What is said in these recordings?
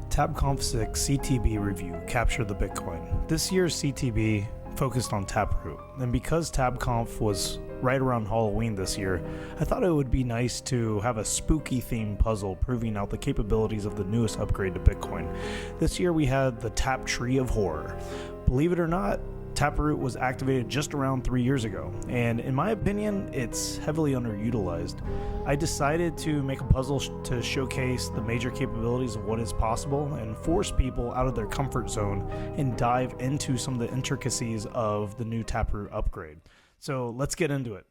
TABConf 6 CTB review, Capture the Bitcoin. This year's CTB focused on Taproot, and because TABConf was right around Halloween this year, I thought it would be nice to have a spooky themed puzzle proving out the capabilities of the newest upgrade to Bitcoin. This year we had the Taptree of Horror. Believe it or not, Taproot was activated just around 3 years ago, and in my opinion, it's heavily underutilized. I decided to make a puzzle to showcase the major capabilities of what is possible and force people out of their comfort zone and dive into some of the intricacies of the new Taproot upgrade. So let's get into it.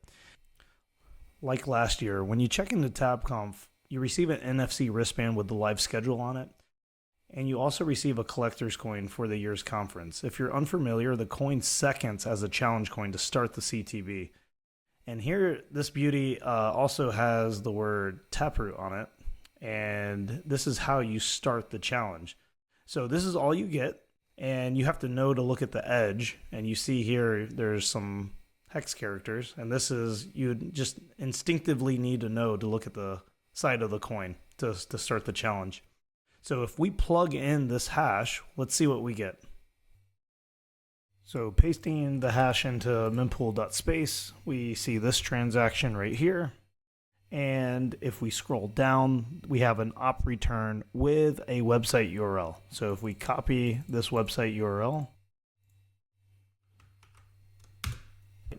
Like last year, when you check into TABConf, you receive an NFC wristband with the live schedule on it. And you also receive a collector's coin for the year's conference. If you're unfamiliar, the coin seconds as a challenge coin to start the CTB. And here, this beauty also has the word Taproot on it. And this is how you start the challenge. So this is all you get. And you have to know to look at the edge. And you see here, there's some hex characters. And this is, you just instinctively need to know to look at the side of the coin to start the challenge. So if we plug in this hash, let's see what we get. So pasting the hash into mempool.space, we see this transaction right here. And if we scroll down, we have an op return with a website URL. So if we copy this website URL,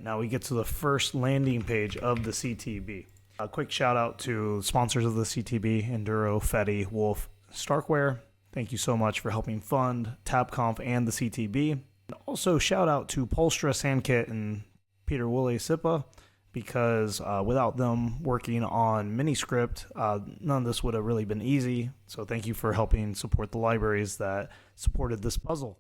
now we get to the first landing page of the CTB. A quick shout out to sponsors of the CTB, Enduro, Fetty, Wolf, Starkware. Thank you so much for helping fund TABConf and the CTB. And also shout out to Polstra, Sandkit, and Peter Woolley Sippa, because without them working on Miniscript, none of this would have really been easy. So thank you for helping support the libraries that supported this puzzle.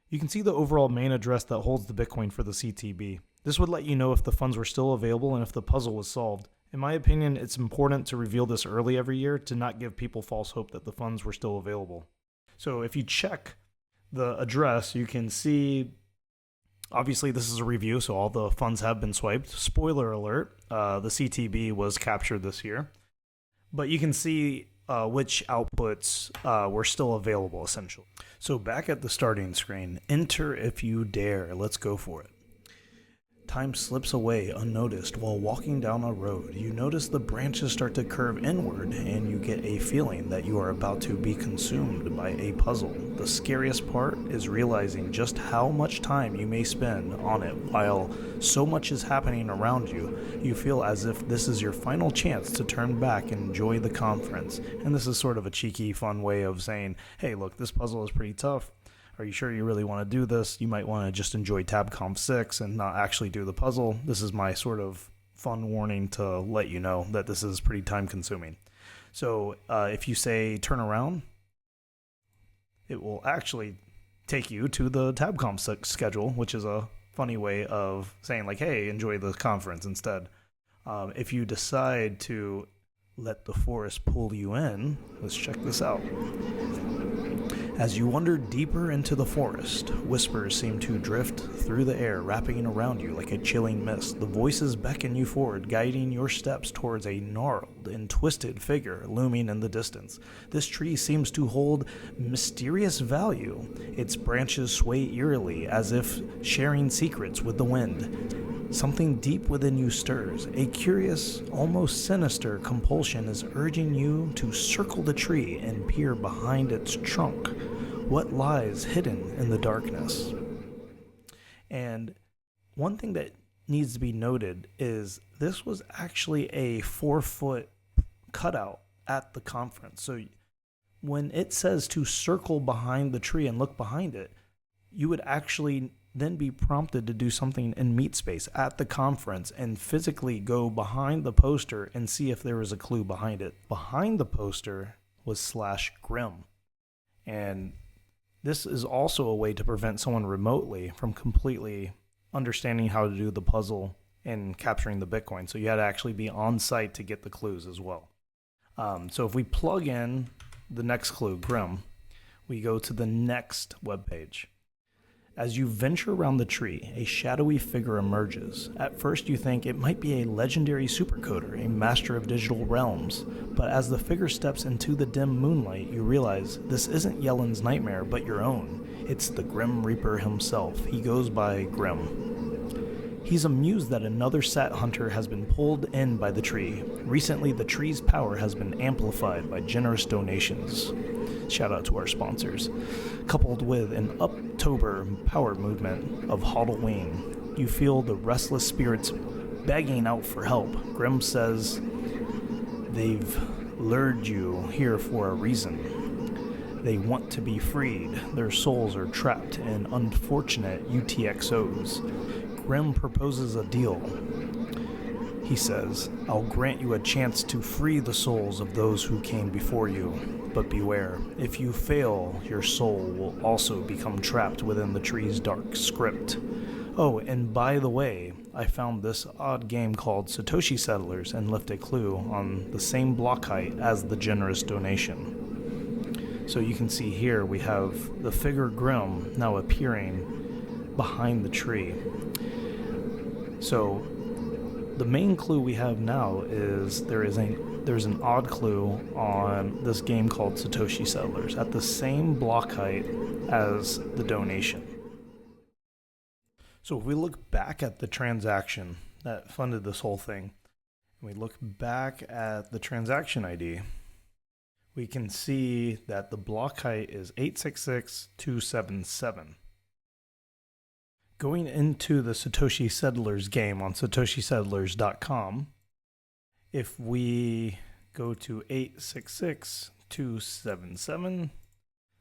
You can see the overall main address that holds the Bitcoin for the CTB. This would let you know if the funds were still available and if the puzzle was solved. In my opinion, it's important to reveal this early every year to not give people false hope that the funds were still available. So if you check the address, you can see, obviously this is a review, so all the funds have been swiped. Spoiler alert, the CTB was captured this year. But you can see which outputs were still available, essentially. So back at the starting screen, enter if you dare. Let's go for it. Time slips away unnoticed while walking down a road. You notice the branches start to curve inward, and you get a feeling that you are about to be consumed by a puzzle. The scariest part is realizing just how much time you may spend on it while so much is happening around you. You feel as if this is your final chance to turn back and enjoy the conference. And this is sort of a cheeky, fun way of saying, hey, look, this puzzle is pretty tough. Are you sure you really want to do this? You might want to just enjoy TABConf 6 and not actually do the puzzle. This is my sort of fun warning to let you know that this is pretty time consuming. So if you say turn around, it will actually take you to the TABConf 6 schedule, which is a funny way of saying like, hey, enjoy the conference instead. If you decide to let the forest pull you in, let's check this out. As you wander deeper into the forest, whispers seem to drift through the air, wrapping around you like a chilling mist. The voices beckon you forward, guiding your steps towards a gnarled and twisted figure looming in the distance. This tree seems to hold mysterious value. Its branches sway eerily, as if sharing secrets with the wind. Something deep within you stirs. A curious, almost sinister compulsion is urging you to circle the tree and peer behind its trunk. What lies hidden in the darkness? And one thing that needs to be noted is this was actually a 4-foot cutout at the conference. So when it says to circle behind the tree and look behind it, you would actually then be prompted to do something in meat space at the conference and physically go behind the poster and see if there was a clue behind it. Behind the poster was /grim. And this is also a way to prevent someone remotely from completely understanding how to do the puzzle and capturing the Bitcoin. So you had to actually be on site to get the clues as well. So if we plug in the next clue, Grim, we go to the next web page. As you venture around the tree, a shadowy figure emerges. At first you think it might be a legendary supercoder, a master of digital realms, but as the figure steps into the dim moonlight, you realize this isn't Yellen's nightmare, but your own. It's the Grim Reaper himself. He goes by Grim. He's amused that another sat hunter has been pulled in by the tree. Recently, the tree's power has been amplified by generous donations. Shout out to our sponsors. Coupled with an October power movement of Halloween, you feel the restless spirits begging out for help. Grim says they've lured you here for a reason. They want to be freed. Their souls are trapped in unfortunate UTXOs. Grim proposes a deal. He says, I'll grant you a chance to free the souls of those who came before you. But beware, if you fail, your soul will also become trapped within the tree's dark script. Oh, and by the way, I found this odd game called Satoshi Settlers and left a clue on the same block height as the generous donation. So you can see here we have the figure Grim now appearing behind the tree. So the main clue we have now is there's an odd clue on this game called Satoshi Settlers at the same block height as the donation. So if we look back at the transaction that funded this whole thing, and we look back at the transaction ID, we can see that the block height is 866277. Going into the Satoshi Settlers game on satoshisettlers.com, if we go to 866277,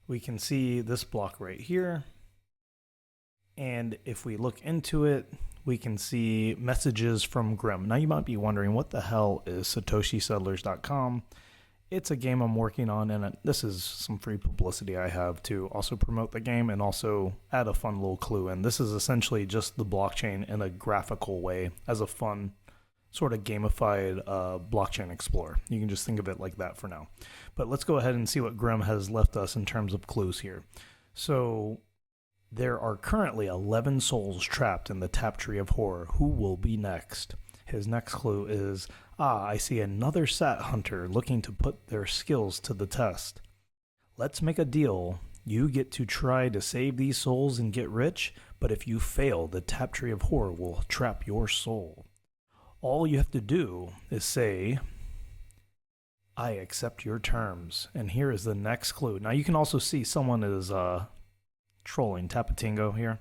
we can see this block right here. And if we look into it, we can see messages from Grim. Now you might be wondering, what the hell is satoshisettlers.com? It's a game I'm working on, and this is some free publicity I have to also promote the game and also add a fun little clue. And this is essentially just the blockchain in a graphical way as a fun sort of gamified blockchain explorer. You can just think of it like that for now. But let's go ahead and see what Grim has left us in terms of clues here. So there are currently 11 souls trapped in the Taptree of Horror. Who will be next? His next clue is, I see another sat hunter looking to put their skills to the test. Let's make a deal. You get to try to save these souls and get rich, but if you fail, the Taptree of Horror will trap your soul. All you have to do is say, I accept your terms. And here is the next clue. Now you can also see someone is trolling Tapatingo here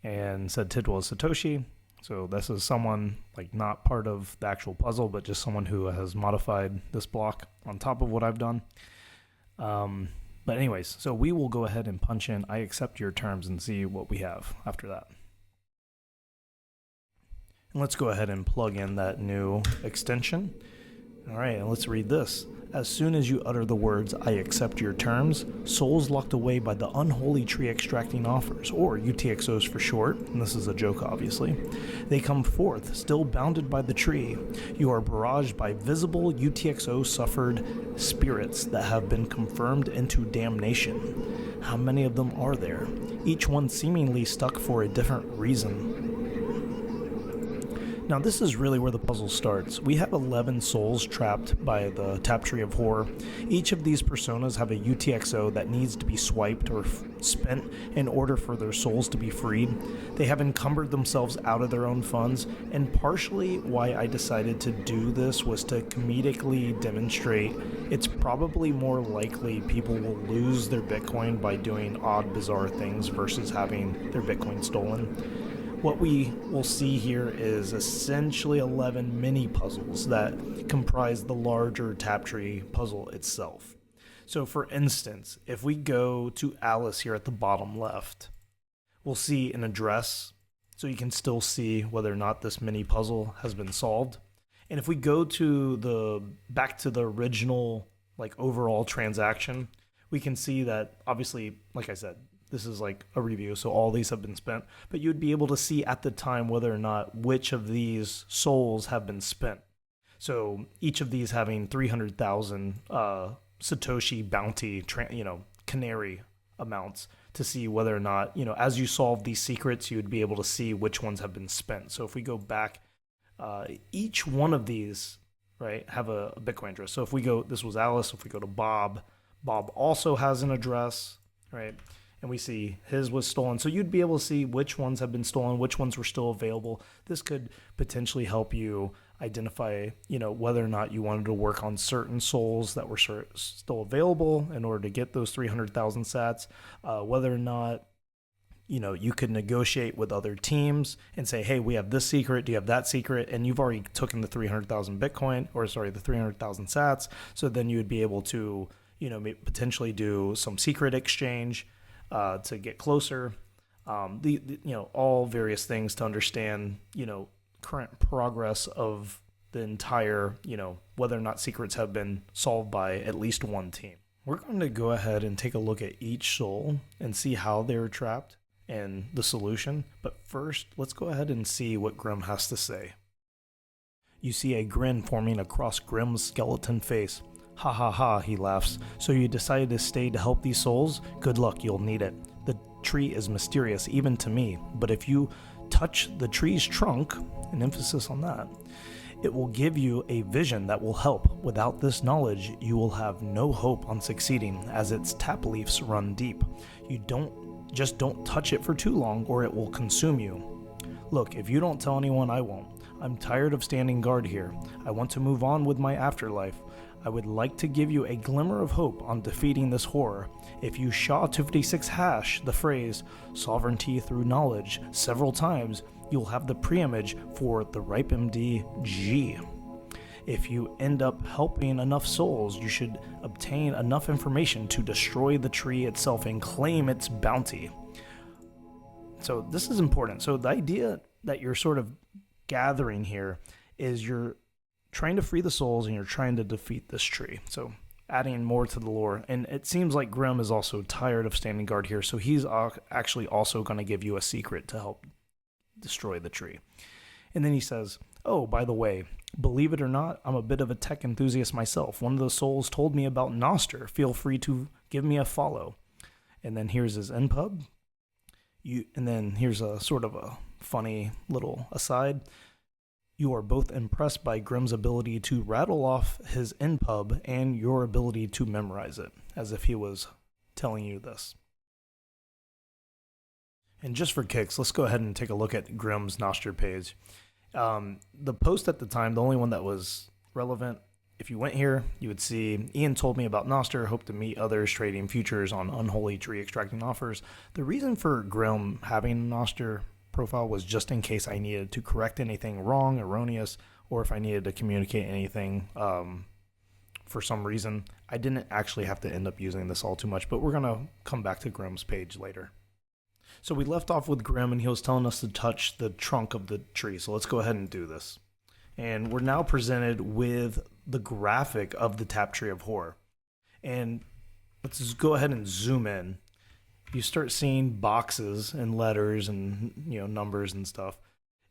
and said Tidwell is Satoshi. So this is someone like not part of the actual puzzle, but just someone who has modified this block on top of what I've done. But anyways, so we will go ahead and punch in I accept your terms and see what we have after that. And let's go ahead and plug in that new extension. All right, and let's read this. As soon as you utter the words, I accept your terms, souls locked away by the unholy tree extracting offers, or UTXOs for short, and this is a joke obviously, they come forth, still bounded by the tree. You are barraged by visible UTXO suffered spirits that have been confirmed into damnation. How many of them are there? Each one seemingly stuck for a different reason. Now this is really where the puzzle starts. We have 11 souls trapped by the Taptree of Horror. Each of these personas have a UTXO that needs to be swiped or spent in order for their souls to be freed. They have encumbered themselves out of their own funds, and partially why I decided to do this was to comedically demonstrate it's probably more likely people will lose their Bitcoin by doing odd, bizarre things versus having their Bitcoin stolen. What we will see here is essentially 11 mini puzzles that comprise the larger Taptree puzzle itself. So for instance, if we go to Alice here at the bottom left, we'll see an address, so you can still see whether or not this mini puzzle has been solved. And if we go to back to the original like overall transaction, we can see that obviously, like I said, this is like a review, so all these have been spent, but you'd be able to see at the time whether or not which of these souls have been spent. So each of these having 300,000 Satoshi bounty, canary amounts to see whether or not, as you solve these secrets, you would be able to see which ones have been spent. So if we go back, each one of these, right, have a Bitcoin address. So if we go, this was Alice, if we go to Bob, Bob also has an address, right? And we see his was stolen. So you'd be able to see which ones have been stolen, which ones were still available. This could potentially help you identify, whether or not you wanted to work on certain souls that were still available in order to get those 300,000 sats, whether or not, you could negotiate with other teams and say, hey, we have this secret, do you have that secret? And you've already taken the 300,000 Bitcoin, the 300,000 sats. So then you would be able to, potentially do some secret exchange to get closer. All various things to understand, current progress of the entire, whether or not secrets have been solved by at least one team. We're going to go ahead and take a look at each soul and see how they were trapped and the solution. But first, let's go ahead and see what Grim has to say. You see a grin forming across Grim's skeleton face. Ha ha ha, he laughs. So you decided to stay to help these souls? Good luck, you'll need it. The tree is mysterious even to me, but if you touch the tree's trunk, an emphasis on that, it will give you a vision that will help. Without this knowledge, you will have no hope on succeeding, as its tap leaves run deep. You don't touch it for too long or it will consume you. Look, if you don't tell anyone, I won't. I'm tired of standing guard here. I want to move on with my afterlife. I would like to give you a glimmer of hope on defeating this horror. If you SHA-256 hash the phrase sovereignty through knowledge several times, you'll have the preimage for the RipeMD G. If you end up helping enough souls, you should obtain enough information to destroy the tree itself and claim its bounty. So this is important. So the idea that you're sort of gathering here is you're trying to free the souls and you're trying to defeat this tree. So adding more to the lore. And it seems like Grim is also tired of standing guard here. So he's actually also going to give you a secret to help destroy the tree. And then he says, oh, by the way, believe it or not, I'm a bit of a tech enthusiast myself. One of the souls told me about Noster. Feel free to give me a follow. And then here's his NPub. And then here's a sort of a funny little aside. You are both impressed by Grim's ability to rattle off his NPub and your ability to memorize it, as if he was telling you this. And just for kicks, let's go ahead and take a look at Grim's Noster page. The post at the time, the only one that was relevant, if you went here, you would see, Ian told me about Noster, hope to meet others trading futures on unholy tree extracting offers. The reason for Grim having a Noster profile was just in case I needed to correct anything wrong, erroneous, or if I needed to communicate anything for some reason. I didn't actually have to end up using this all too much, but we're going to come back to Grim's page later. So we left off with Grim, and he was telling us to touch the trunk of the tree. So let's go ahead and do this. And we're now presented with the graphic of the Taptree of Horror. And let's just go ahead and zoom in. You start seeing boxes and letters and numbers and stuff.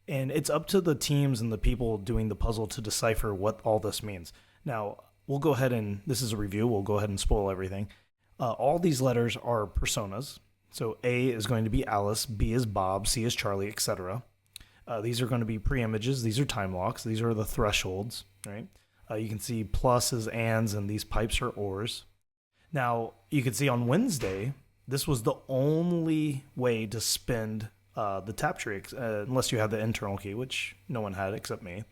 And it's up to the teams and the people doing the puzzle to decipher what all this means. Now, we'll go ahead and, this is a review, we'll go ahead and spoil everything. All these letters are personas. So A is going to be Alice, B is Bob, C is Charlie, etc. These are going to be pre-images. These are time locks. These are the thresholds, right? You can see plus is ands, and these pipes are ors. Now, you can see on Wednesday, this was the only way to spend the Taptree, unless you have the internal key, which no one had except me.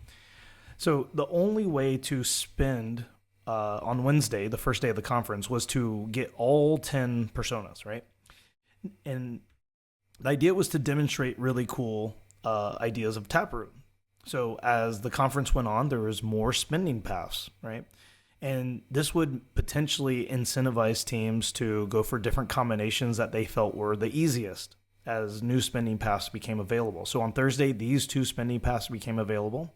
So the only way to spend on Wednesday, the first day of the conference, was to get all 10 personas, right? And the idea was to demonstrate really cool ideas of Taproot. So as the conference went on, there was more spending paths, right? And this would potentially incentivize teams to go for different combinations that they felt were the easiest as new spending paths became available. So on Thursday, these two spending paths became available,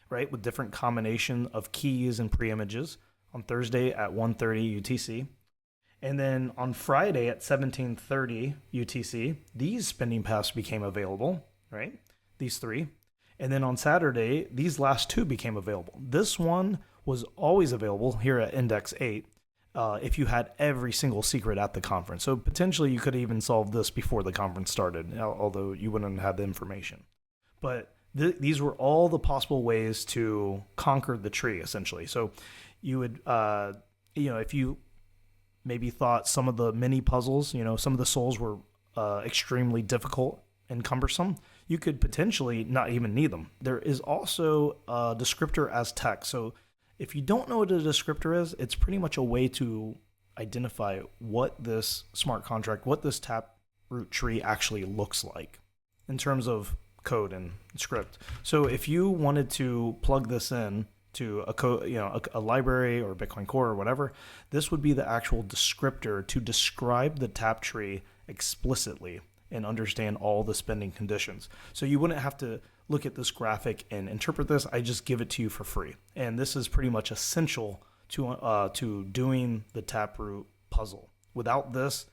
right, with different combination of keys and pre-images on Thursday at 1:30 UTC. And then on Friday at 17:30 UTC, these spending paths became available, right? These three. And then on Saturday, these last two became available. This one was always available here at Index 8. if you had every single secret at the conference. So potentially you could even solve this before the conference started, although you wouldn't have the information. But these were all the possible ways to conquer the tree, essentially. So you would, if you maybe thought some of the mini puzzles, some of the souls were extremely difficult and cumbersome, you could potentially not even need them. There is also a descriptor as text. So if you don't know what a descriptor is, it's pretty much a way to identify what this smart contract, what this taproot tree actually looks like in terms of code and script. So if you wanted to plug this in to a library or Bitcoin Core or whatever, this would be the actual descriptor to describe the Taptree explicitly and understand all the spending conditions. So you wouldn't have to look at this graphic and interpret this. I just give it to you for free. And this is pretty much essential to doing the Taproot puzzle. Without this,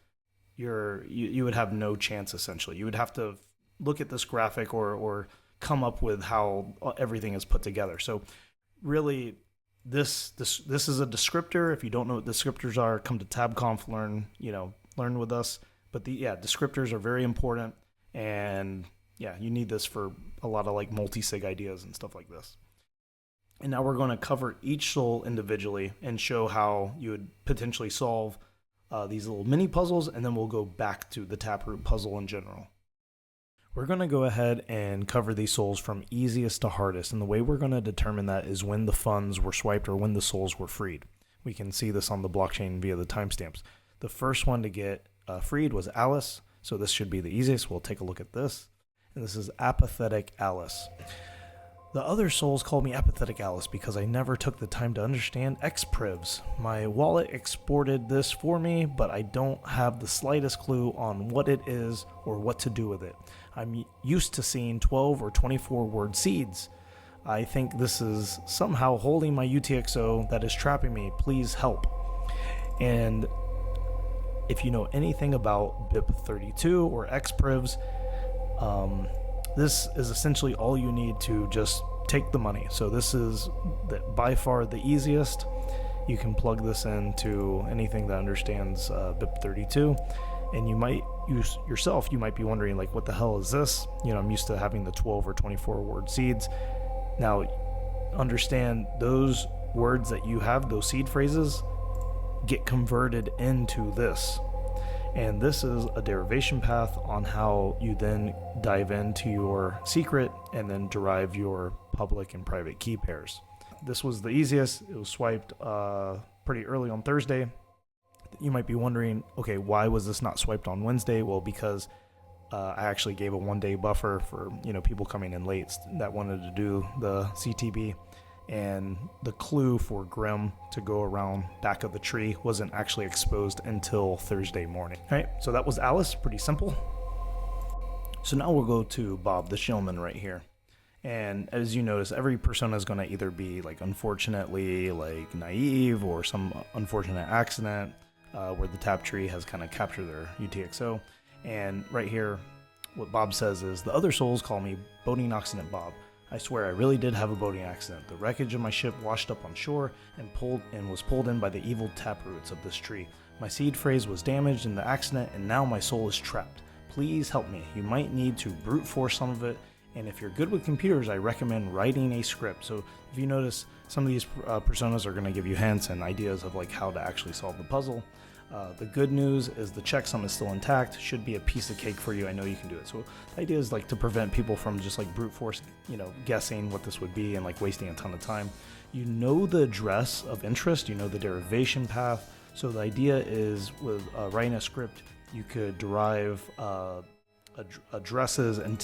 you would have no chance, essentially. You would have to look at this graphic or come up with how everything is put together. So really, this is a descriptor. If you don't know what descriptors are, come to TABConf, learn with us. But descriptors are very important, and you need this for a lot of like multi-sig ideas and stuff like this. And now we're going to cover each soul individually and show how you would potentially solve these little mini puzzles, and then we'll go back to the Taproot puzzle in general. We're going to go ahead and cover these souls from easiest to hardest, and the way we're going to determine that is when the funds were swiped or when the souls were freed. We can see this on the blockchain via the timestamps. The first one to get freed was Alice, so this should be the easiest. We'll take a look at this, and this is Apathetic Alice. The other souls call me Apathetic Alice because I never took the time to understand xprivs. My wallet exported this for me, but I don't have the slightest clue on what it is or what to do with it. I'm used to seeing 12 or 24 word seeds. I think this is somehow holding my UTXO that is trapping me. Please help. And if you know anything about BIP32 or xprivs, this is essentially all you need to just take the money. So this is by far the easiest. You can plug this into anything that understands BIP32, and you might you might be wondering, like, what the hell is this? I'm used to having the 12 or 24 word seeds. Now, understand those words that you have, those seed phrases, get converted into this. And this is a derivation path on how you then dive into your secret and then derive your public and private key pairs. This was the easiest. It was swiped pretty early on Thursday. You might be wondering, okay, why was this not swiped on Wednesday? Well, because I actually gave a 1-day buffer for people coming in late that wanted to do the CTB. And the clue for Grim to go around back of the tree wasn't actually exposed until Thursday morning. All right, so that was Alice, pretty simple. So now we'll go to Bob, the showman right here. And as you notice, every persona is going to either be like unfortunately like naive or some unfortunate accident where the Taptree has kind of captured their UTXO. And right here, what Bob says is, the other souls call me Boating Accident Bob. I swear I really did have a boating accident. The wreckage of my ship washed up on shore and was pulled in by the evil taproots of this tree. My seed phrase was damaged in the accident, and now my soul is trapped. Please help me. You might need to brute force some of it, and if you're good with computers, I recommend writing a script. So if you notice, some of these personas are going to give you hints and ideas of like how to actually solve the puzzle. The good news is the checksum is still intact. Should be a piece of cake for you. I know you can do it. So the idea is like to prevent people from just like brute force, guessing what this would be and like wasting a ton of time. You know the address of interest. You know the derivation path. So the idea is with writing a script, you could derive addresses and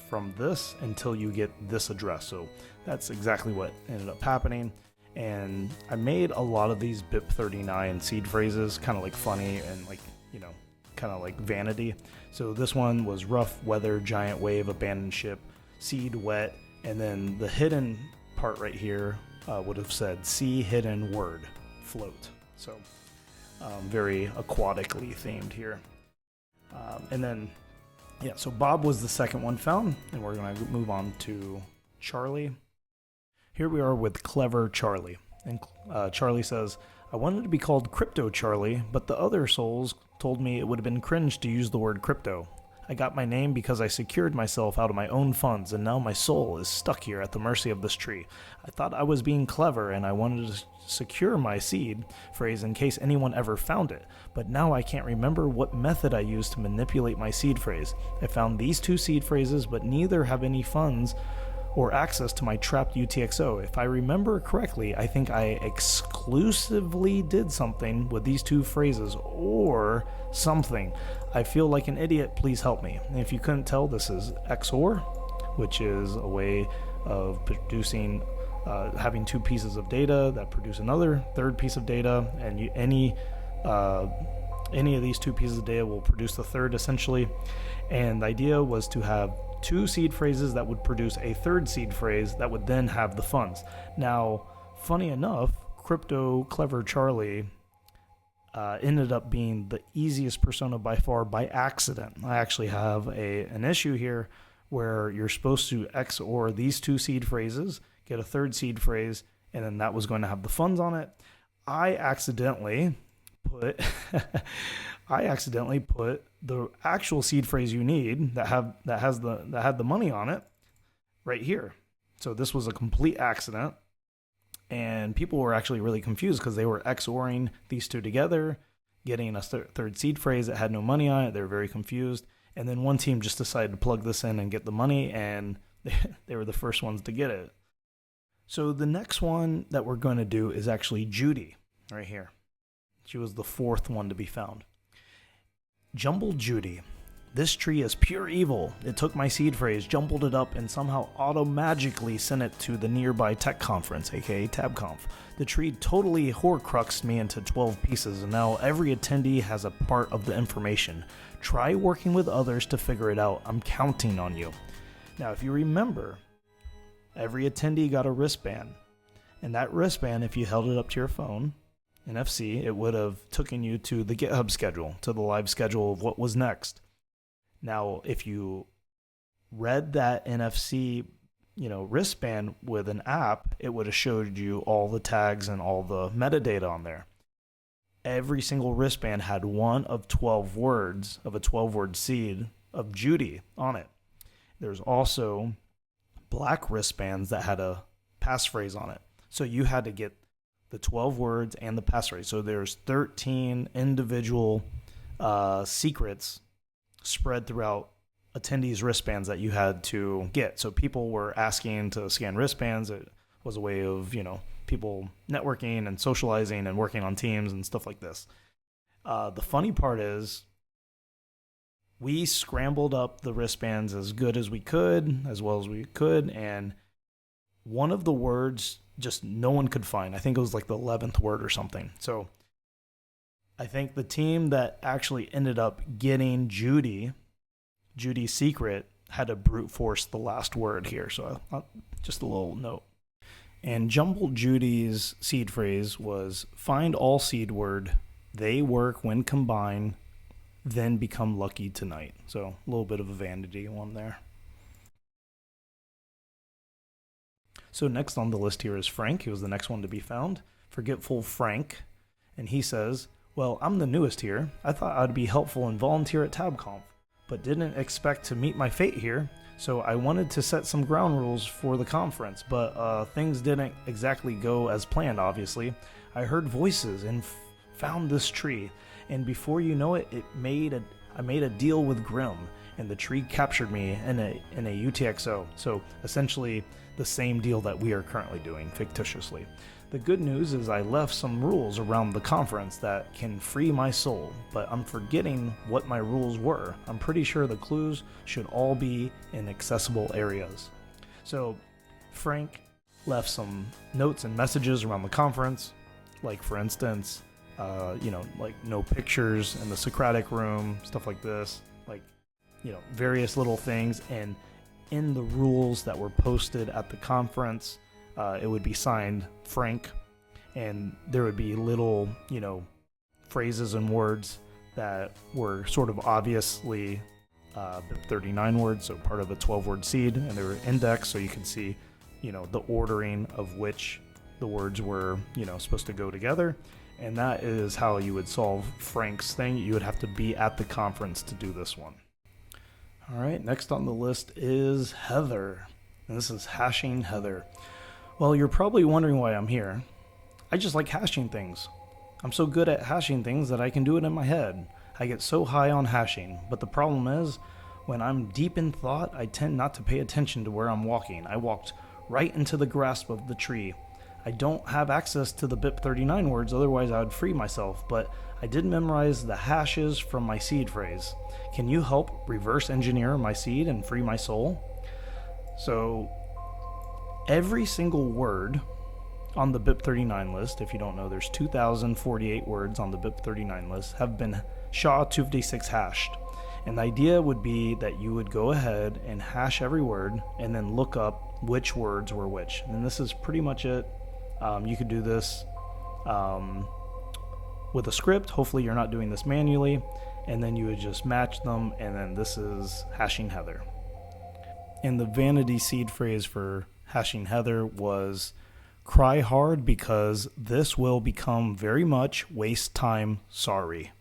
from this until you get this address. So that's exactly what ended up happening. And I made a lot of these BIP39 seed phrases kind of like funny and like, kind of like vanity. So this one was rough weather, giant wave, abandoned ship, seed wet. And then the hidden part right here would have said sea hidden word, float. So very aquatically themed here. And then, so Bob was the second one found, and we're going to move on to Charlie. Here we are with Clever Charlie. And Charlie says, I wanted to be called Crypto Charlie, but the other souls told me it would have been cringe to use the word crypto. I got my name because I secured myself out of my own funds, and now my soul is stuck here at the mercy of this tree. I thought I was being clever, and I wanted to secure my seed phrase in case anyone ever found it, but now I can't remember what method I used to manipulate my seed phrase. I found these two seed phrases, but neither have any funds or access to my trapped UTXO. If I remember correctly, I think I exclusively did something with these two phrases or something. I feel like an idiot, please help me. And if you couldn't tell, this is XOR, which is a way of producing, having two pieces of data that produce another third piece of data, and any of these two pieces of data will produce the third essentially. And the idea was to have two seed phrases that would produce a third seed phrase that would then have the funds. Now, funny enough, Crypto Clever Charlie ended up being the easiest persona by far by accident. I actually have an issue here where you're supposed to XOR these two seed phrases, get a third seed phrase, and then that was going to have the funds on it. I accidentally put the actual seed phrase you need that had the money on it right here. So this was a complete accident, and people were actually really confused because they were XORing these two together, getting a third seed phrase that had no money on it. They were very confused, and then one team just decided to plug this in and get the money, and they were the first ones to get it. So the next one that we're going to do is actually Judy right here. She was the fourth one to be found. Jumbled Judy. This tree is pure evil. It took my seed phrase, jumbled it up, and somehow auto-magically sent it to the nearby tech conference, aka TABConf. The tree totally horcruxed me into 12 pieces, and now every attendee has a part of the information. Try working with others to figure it out. I'm counting on you. Now, if you remember, every attendee got a wristband, and that wristband, if you held it up to your phone, NFC, it would have taken you to the GitHub schedule, to the live schedule of what was next. Now, if you read that NFC, wristband with an app, it would have showed you all the tags and all the metadata on there. Every single wristband had one of 12 words of a 12-word seed of Judy on it. There's also black wristbands that had a passphrase on it. So you had to get the 12 words and the passphrase. So there's 13 individual secrets spread throughout attendees' wristbands that you had to get. So people were asking to scan wristbands. It was a way of, people networking and socializing and working on teams and stuff like this. The funny part is we scrambled up the wristbands as good as we could, as well as we could, and one of the words just no one could find. I think it was like the 11th word or something. So I think the team that actually ended up getting Judy's secret had to brute force the last word here. So just a little note. And Jumbled Judy's seed phrase was find all seed word, they work when combined, then become lucky tonight. So a little bit of a vanity one there. So next on the list here is Frank. He was the next one to be found. Forgetful Frank. And he says, well, I'm the newest here. I thought I'd be helpful and volunteer at TABConf, but didn't expect to meet my fate here. So I wanted to set some ground rules for the conference, but things didn't exactly go as planned, obviously. I heard voices and found this tree. And before you know it, I made a deal with Grim, and the tree captured me in a UTXO. So essentially the same deal that we are currently doing fictitiously. The good news is I left some rules around the conference that can free my soul, but I'm forgetting what my rules were. I'm pretty sure the clues should all be in accessible areas. So Frank left some notes and messages around the conference, like for instance, like no pictures in the Socratic room, stuff like this, various little things. And in the rules that were posted at the conference, it would be signed Frank, and there would be little, phrases and words that were sort of obviously 39 words, so part of a 12-word seed, and they were indexed so you could see, the ordering of which the words were, supposed to go together. And that is how you would solve Frank's thing. You would have to be at the conference to do this one. All right, next on the list is Heather. And this is hashing Heather. Well, you're probably wondering why I'm here. I just like hashing things. I'm so good at hashing things that I can do it in my head. I get so high on hashing, but the problem is, when I'm deep in thought, I tend not to pay attention to where I'm walking. I walked right into the grasp of the tree. I don't have access to the BIP39 words, otherwise I would free myself, but I did memorize the hashes from my seed phrase. Can you help reverse engineer my seed and free my soul? So, every single word on the BIP39 list, if you don't know, there's 2,048 words on the BIP39 list, have been SHA-256 hashed. And the idea would be that you would go ahead and hash every word and then look up which words were which. And this is pretty much it. You could do this with a script. Hopefully you're not doing this manually. And then you would just match them, and then this is hashing Heather. And the vanity seed phrase for hashing Heather was, cry hard because this will become very much waste time, sorry.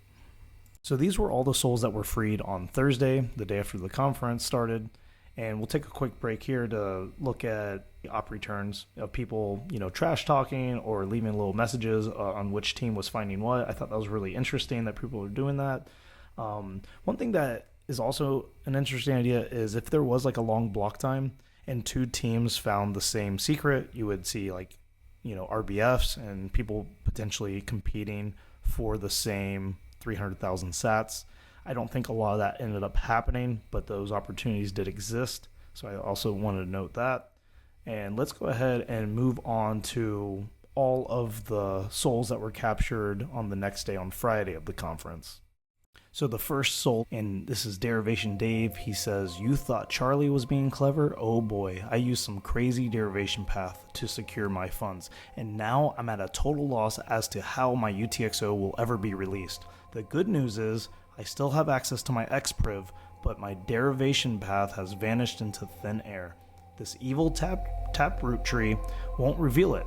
So these were all the souls that were freed on Thursday, the day after the conference started. And we'll take a quick break here to look at op returns of people, trash talking or leaving little messages on which team was finding what. I thought that was really interesting that people were doing that. One thing that is also an interesting idea is if there was like a long block time and two teams found the same secret, you would see RBFs and people potentially competing for the same 300,000 sats. I don't think a lot of that ended up happening, but those opportunities did exist. So I also wanted to note that. And let's go ahead and move on to all of the souls that were captured on the next day on Friday of the conference. So the first soul, and this is Derivation Dave, he says, you thought Charlie was being clever? Oh boy, I used some crazy derivation path to secure my funds, and now I'm at a total loss as to how my UTXO will ever be released. The good news is, I still have access to my XPriv, but my derivation path has vanished into thin air. This evil taproot tree won't reveal it.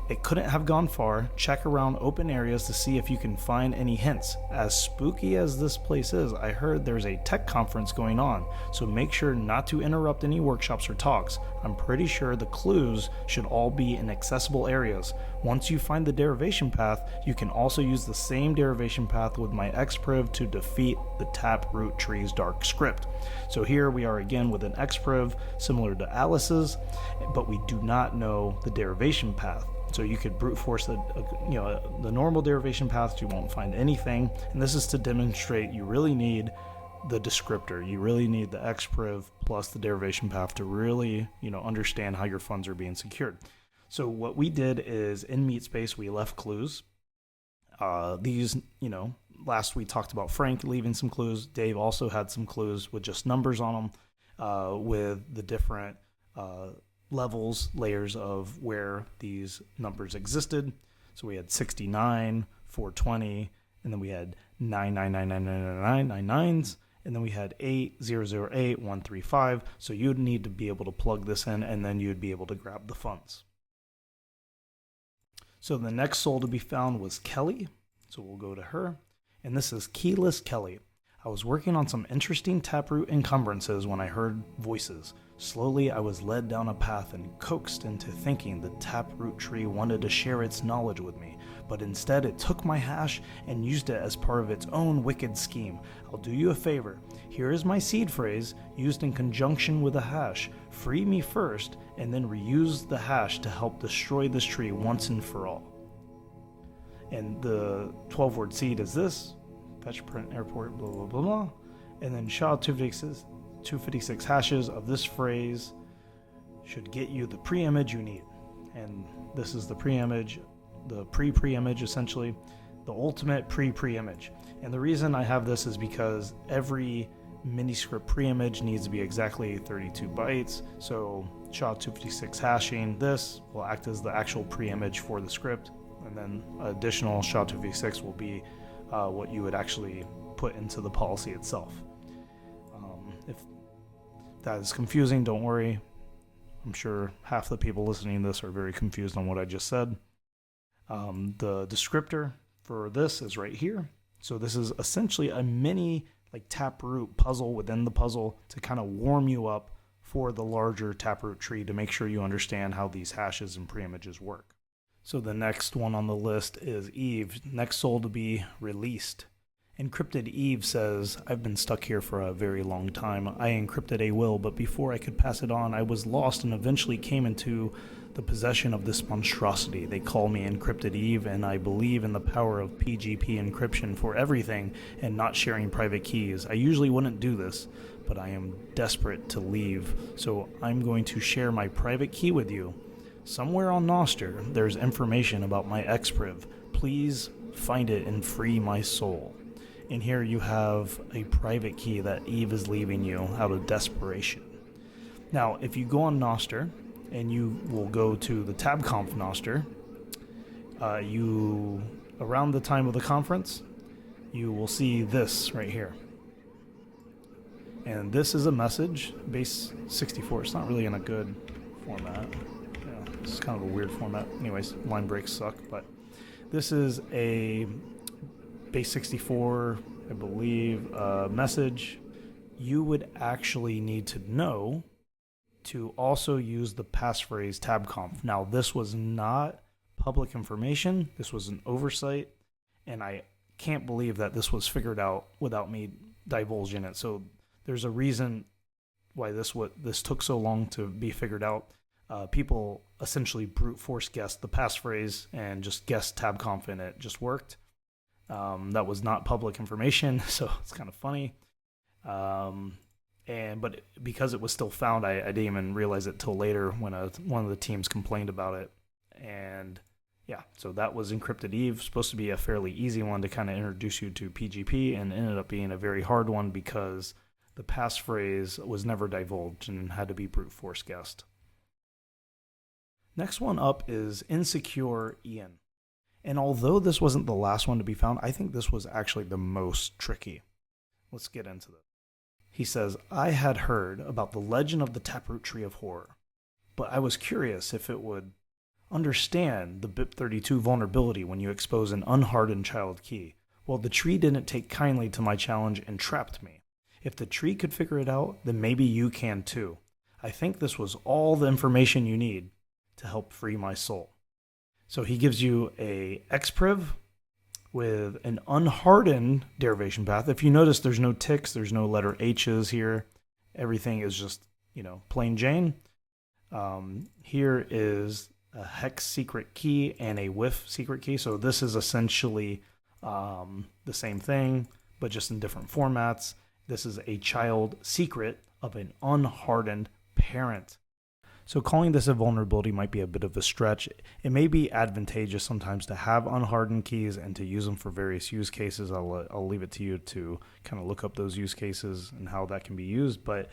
It couldn't have gone far. Check around open areas to see if you can find any hints. As spooky as this place is, I heard there's a tech conference going on, so make sure not to interrupt any workshops or talks. I'm pretty sure the clues should all be in accessible areas. Once you find the derivation path, you can also use the same derivation path with my XPriv to defeat the taproot tree's dark script. So here we are again with an XPriv similar to Alice's, but we do not know the derivation path. So you could brute force the normal derivation paths, you won't find anything. And this is to demonstrate you really need the descriptor. You really need the XPriv plus the derivation path to really, understand how your funds are being secured. So what we did is in MeetSpace, we left clues. These, last we talked about Frank leaving some clues. Dave also had some clues with just numbers on them, with the different layers of where these numbers existed. So we had 69, 420, and then we had 999999999s, and then we had 8008 135. So you'd need to be able to plug this in, and then you'd be able to grab the funds. So the next soul to be found was Kelly. So we'll go to her, and this is Keyless Kelly. I was working on some interesting taproot encumbrances when I heard voices. Slowly, I was led down a path and coaxed into thinking the taproot tree wanted to share its knowledge with me, but instead it took my hash and used it as part of its own wicked scheme. I'll do you a favor. Here is my seed phrase, used in conjunction with a hash. Free me first, and then reuse the hash to help destroy this tree once and for all. And the 12-word seed is this. Fetch, print, airport, blah, blah, blah, blah. And then SHA-256 hashes of this phrase should get you the pre-image you need. And this is the pre-image, the pre-image essentially, the ultimate pre-image. And the reason I have this is because every miniscript pre-image needs to be exactly 32 bytes. So SHA-256 hashing this will act as the actual pre-image for the script. And then additional SHA-256 will be what you would actually put into the policy itself. If that is confusing, don't worry. I'm sure half the people listening to this are very confused on what I just said. The descriptor for this is right here. So this is essentially a mini like taproot puzzle within the puzzle to kind of warm you up for the larger taproot tree to make sure you understand how these hashes and preimages work. So the next one on the list is Eve, next soul to be released. Encrypted Eve says, I've been stuck here for a very long time. I encrypted a will, but before I could pass it on, I was lost and eventually came into the possession of this monstrosity. They call me Encrypted Eve, and I believe in the power of PGP encryption for everything and not sharing private keys. I usually wouldn't do this, but I am desperate to leave, so I'm going to share my private key with you. Somewhere on Noster, there's information about my expriv. Please find it and free my soul. And here you have a private key that Eve is leaving you out of desperation. Now, if you go on Noster, and you will go to the TABConf Noster, around the time of the conference, you will see this right here. And this is a message, base 64. It's not really in a good format. Yeah, it's kind of a weird format. Anyways, line breaks suck, but this is a base 64, I believe, message. You would actually need to know to also use the passphrase TABConf. Now, this was not public information. This was an oversight, and I can't believe that this was figured out without me divulging it. So there's a reason why this took so long to be figured out. People essentially brute force guessed the passphrase and just guessed TABConf, and it just worked. That was not public information, so it's kind of funny. But because it was still found, I didn't even realize it till later when one of the teams complained about it. And yeah, so that was Encrypted Eve, supposed to be a fairly easy one to kind of introduce you to PGP, and ended up being a very hard one because the passphrase was never divulged and had to be brute force guessed. Next one up is Insecure Ian. And although this wasn't the last one to be found, I think this was actually the most tricky. Let's get into this. He says, I had heard about the legend of the Taproot Tree of Horror, but I was curious if it would understand the BIP32 vulnerability when you expose an unhardened child key. Well, the tree didn't take kindly to my challenge and trapped me. If the tree could figure it out, then maybe you can too. I think this was all the information you need to help free my soul. So he gives you a expriv with an unhardened derivation path. If you notice, there's no ticks, there's no letter H's here. Everything is just, plain Jane. Here is a hex secret key and a whiff secret key. So this is essentially the same thing, but just in different formats. This is a child secret of an unhardened parent. So calling this a vulnerability might be a bit of a stretch. It may be advantageous sometimes to have unhardened keys and to use them for various use cases. I'll leave it to you to kind of look up those use cases and how that can be used. But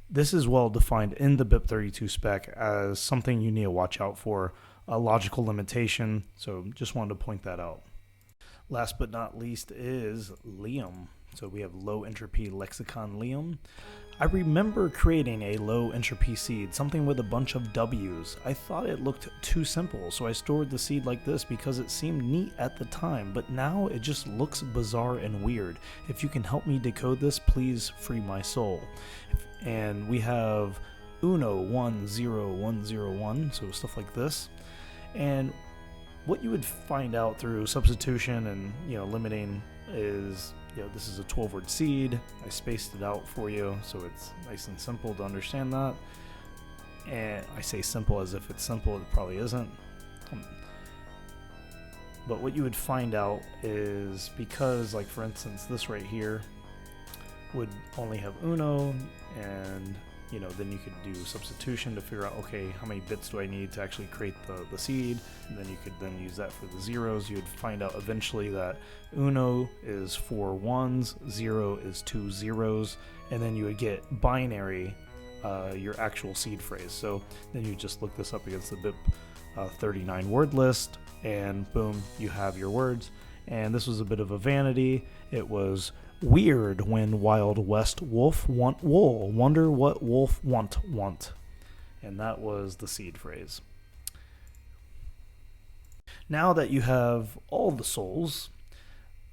this is well defined in the BIP32 spec as something you need to watch out for, a logical limitation. So just wanted to point that out. Last but not least is Liam. So we have low entropy lexicon Liam. I remember creating a low entropy seed, something with a bunch of W's. I thought it looked too simple, so I stored the seed like this because it seemed neat at the time, but now it just looks bizarre and weird. If you can help me decode this, please free my soul. And we have Uno 10101, so stuff like this. And what you would find out through substitution and limiting is this is a 12-word seed. I spaced it out for you so it's nice and simple to understand that. And I say simple as if it's simple, it probably isn't. But what you would find out is because, like for instance, this right here would only have uno, and then you could do substitution to figure out, okay, how many bits do I need to actually create the seed, and then you could then use that for the zeros. You'd find out eventually that uno is 4 ones, 0 is 2 zeros, and then you would get binary, your actual seed phrase. So then you just look this up against the BIP 39 word list, and boom, you have your words. And this was a bit of a vanity. It was weird when Wild West wolf want wool. Wonder what wolf want. And that was the seed phrase. Now that you have all the souls,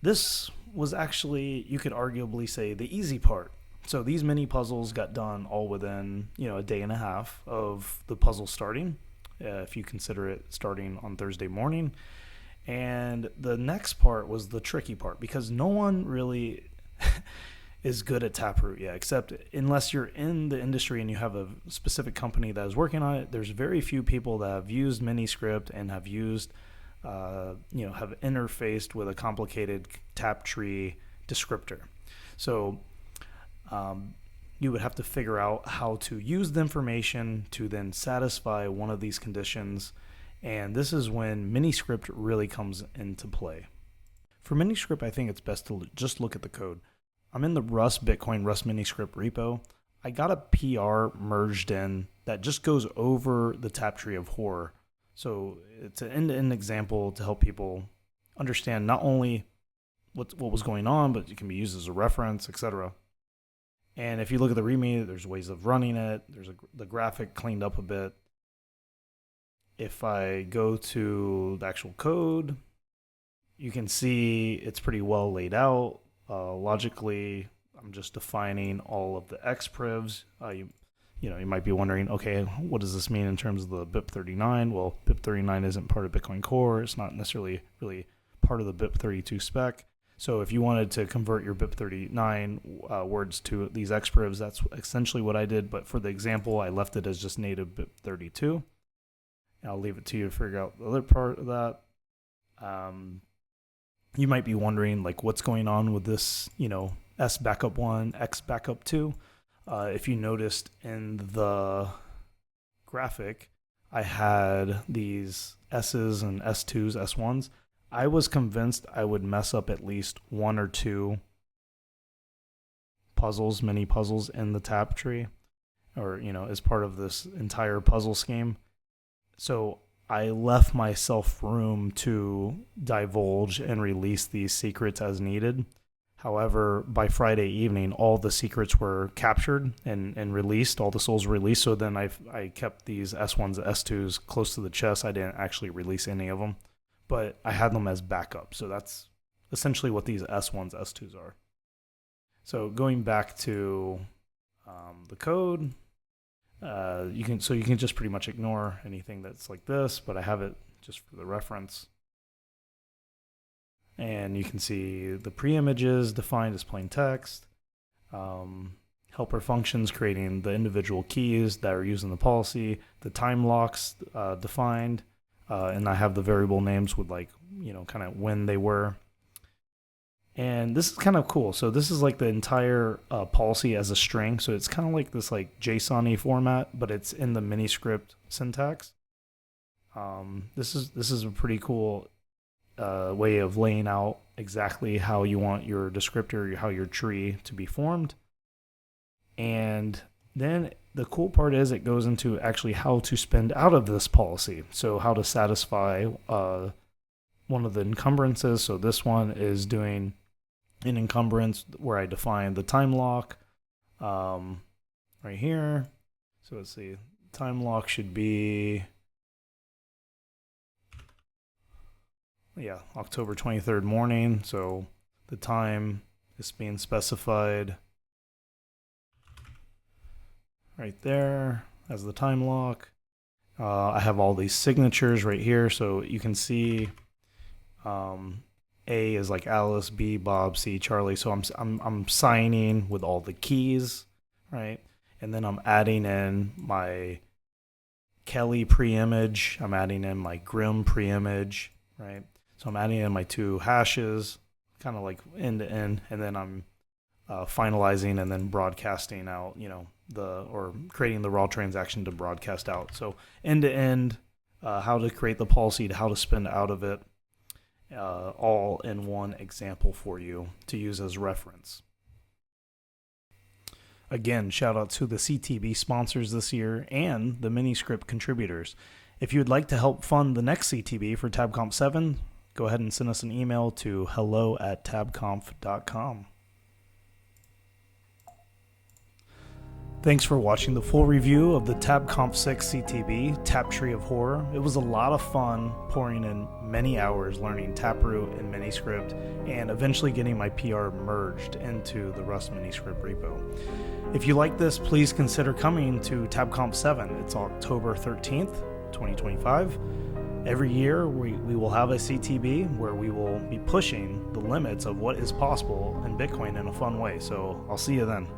This was actually, you could arguably say, the easy part. So these mini puzzles got done all within, a day and a half of the puzzle starting, if you consider it starting on Thursday morning. And the next part was the tricky part, because no one really is good at Taproot yet, except unless you're in the industry and you have a specific company that is working on it. There's very few people that have used Miniscript and have used, have interfaced with a complicated Taptree descriptor. So you would have to figure out how to use the information to then satisfy one of these conditions. And this is when Miniscript really comes into play. For Miniscript, I think it's best to just look at the code. I'm in the Bitcoin Rust Miniscript repo. I got a PR merged in that just goes over the Taptree of horror. So it's an end-to-end example to help people understand not only what was going on, but it can be used as a reference, etc. And if you look at the README, there's ways of running it. There's the graphic cleaned up a bit. If I go to the actual code, you can see it's pretty well laid out. Logically, I'm just defining all of the exprivs. You might be wondering, okay, what does this mean in terms of the BIP39? Well, BIP39 isn't part of Bitcoin Core. It's not necessarily really part of the BIP32 spec. So if you wanted to convert your BIP39 words to these exprivs, that's essentially what I did. But for the example, I left it as just native BIP32. I'll leave it to you to figure out the other part of that. You might be wondering, what's going on with this, S backup 1, X backup 2. If you noticed in the graphic, I had these S's and S2s, S1s. I was convinced I would mess up at least one or two mini puzzles in the Taptree, or, as part of this entire puzzle scheme. So I left myself room to divulge and release these secrets as needed. However, by Friday evening, all the secrets were captured and released. All the souls were released. So then I kept these S1s, S2s close to the chest. I didn't actually release any of them, but I had them as backup. So that's essentially what these S1s, S2s are. So going back to the code. You can just pretty much ignore anything that's like this, but I have it just for the reference. And you can see the pre-images defined as plain text, helper functions creating the individual keys that are used in the policy, the time locks defined, and I have the variable names with kind of when they were. And this is kind of cool. So this is the entire policy as a string. So it's kind of like this JSON-y format, but it's in the Miniscript syntax. This is a pretty cool way of laying out exactly how you want your descriptor, how your tree to be formed. And then the cool part is it goes into actually how to spend out of this policy. So how to satisfy one of the encumbrances. So this one is doing an encumbrance where I define the time lock right here. So let's see, time lock should be, October 23rd morning. So the time is being specified right there as the time lock. I have all these signatures right here, so you can see A is like Alice, B Bob, C Charlie. So I'm signing with all the keys, right? And then I'm adding in my Kelly pre-image. I'm adding in my Grim pre-image, right? So I'm adding in my two hashes, kind of like end to end, and then I'm finalizing and then broadcasting out, or creating the raw transaction to broadcast out. So end to end, how to create the policy to how to spend out of it. All in one example for you to use as reference. Again, shout out to the CTB sponsors this year and the Miniscript contributors. If you would like to help fund the next CTB for TABConf 7, go ahead and send us an email to hello@tabconf.com. Thanks for watching the full review of the TABConf 6 CTB, Taptree of Horror. It was a lot of fun pouring in many hours learning Taproot and Miniscript and eventually getting my PR merged into the Rust Miniscript repo. If you like this, please consider coming to TABConf 7. It's October 13th, 2025. Every year we will have a CTB where we will be pushing the limits of what is possible in Bitcoin in a fun way. So I'll see you then.